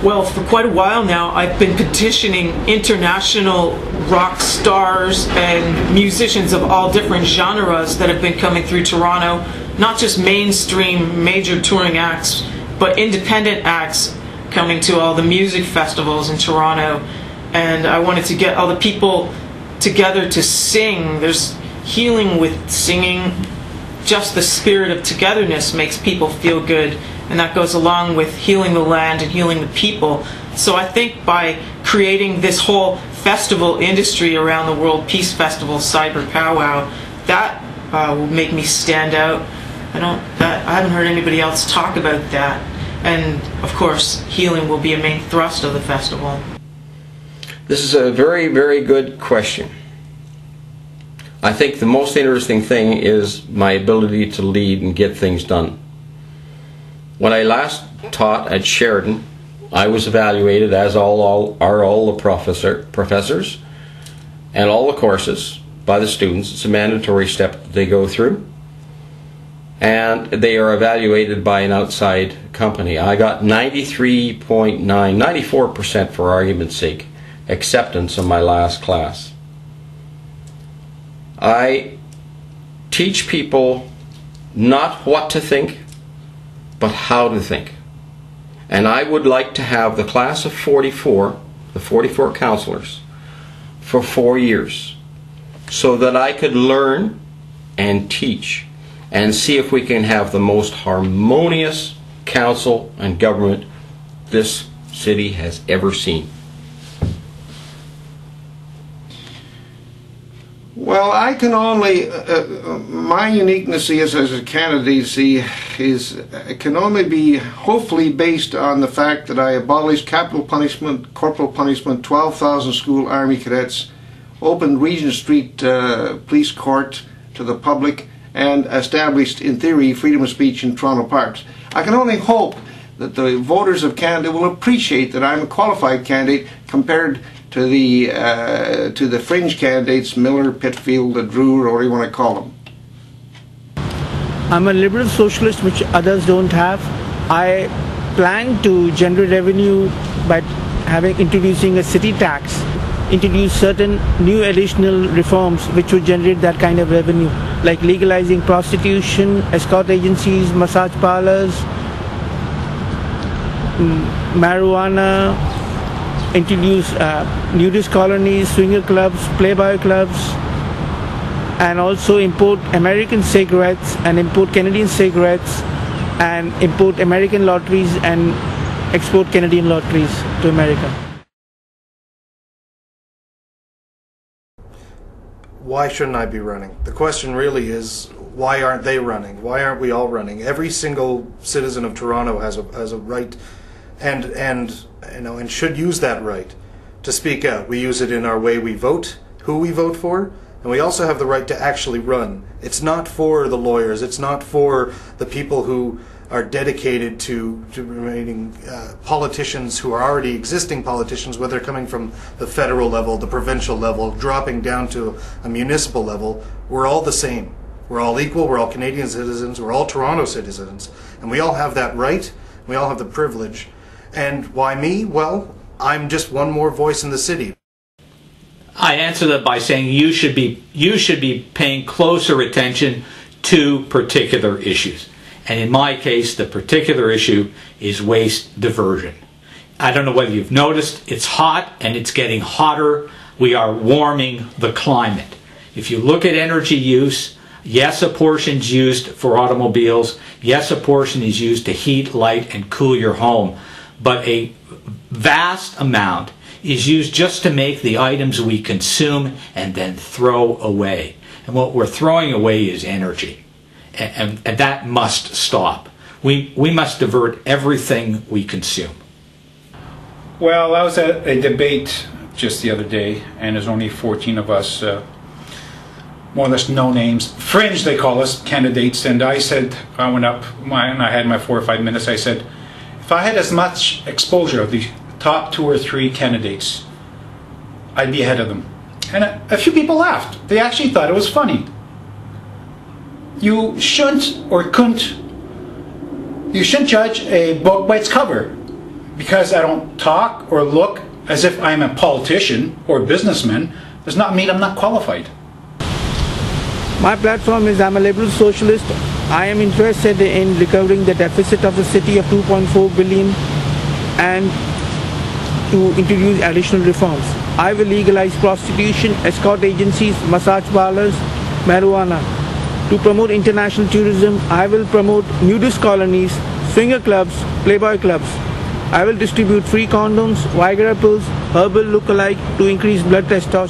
Well, for quite a while now, I've been petitioning international rock stars and musicians of all different genres that have been coming through Toronto, not just mainstream major touring acts, but independent acts coming to all the music festivals in Toronto. And I wanted to get all the people together to sing. There's healing with singing. Just the spirit of togetherness makes people feel good, and that goes along with healing the land and healing the people. So I think by creating this whole festival industry around the World Peace Festival Cyber Powwow, that will make me stand out. I haven't heard anybody else talk about that. And of course, healing will be a main thrust of the festival. This is a very, very good question. I think the most interesting thing is my ability to lead and get things done. When I last taught at Sheridan, I was evaluated, as are all the professors and all the courses, by the students. It's a mandatory step that they go through. And they are evaluated by an outside company. I got 93.9, 94% for argument's sake, acceptance in my last class. I teach people not what to think, but how to think. And I would like to have the class of 44, the 44 counselors, for 4 years, so that I could learn and teach and see if we can have the most harmonious council and government this city has ever seen. Well, I can only, my uniqueness as a candidacy can only be hopefully based on the fact that I abolished capital punishment, corporal punishment, 12,000 school army cadets, opened Regent Street Police Court to the public, and established, in theory, freedom of speech in Toronto parks. I can only hope that the voters of Canada will appreciate that I'm a qualified candidate compared to the fringe candidates, Miller, Pitfield, Drew, or whatever you want to call them. I'm a liberal socialist, which others don't have. I plan to generate revenue by introducing a city tax, introduce certain new additional reforms which would generate that kind of revenue, like legalizing prostitution, escort agencies, massage parlors, marijuana, introduce nudist colonies, swinger clubs, playboy clubs, and also import American cigarettes and import Canadian cigarettes and import American lotteries and export Canadian lotteries to America. Why shouldn't I be running? The question really is, why aren't they running? Why aren't we all running? Every single citizen of Toronto has a right and should use that right to speak out. We use it in our way we vote, who we vote for, and we also have the right to actually run. It's not for the lawyers, it's not for the people who are dedicated to remaining politicians who are already existing politicians, whether coming from the federal level, the provincial level, dropping down to a municipal level. We're all the same. We're all equal, we're all Canadian citizens, we're all Toronto citizens, and we all have that right, we all have the privilege. And why me? Well, I'm just one more voice in the city. I answer that by saying you should be paying closer attention to particular issues. And in my case, the particular issue is waste diversion. I don't know whether you've noticed, it's hot and it's getting hotter. We are warming the climate. If you look at energy use, yes, a portion is used for automobiles. Yes, a portion is used to heat, light, and cool your home. But a vast amount is used just to make the items we consume and then throw away. And what we're throwing away is energy. And that must stop. We must divert everything we consume. Well, I was at a debate just the other day, and there's only 14 of us, more or less no names, fringe they call us, candidates, and I said, I went up, and I had my 4 or 5 minutes, I said, if I had as much exposure of the top 2 or 3 candidates, I'd be ahead of them. And a few people laughed. They actually thought it was funny. You shouldn't judge a book by its cover. because I don't talk or look as if I'm a politician or a businessman, does not mean I'm not qualified. My platform is I'm a liberal socialist. I am interested in recovering the deficit of the city of 2.4 billion and to introduce additional reforms. I will legalize prostitution, escort agencies, massage parlors, marijuana. To promote international tourism, I will promote nudist colonies, swinger clubs, playboy clubs. I will distribute free condoms, Viagra pills, herbal look-alike to increase blood testosterone.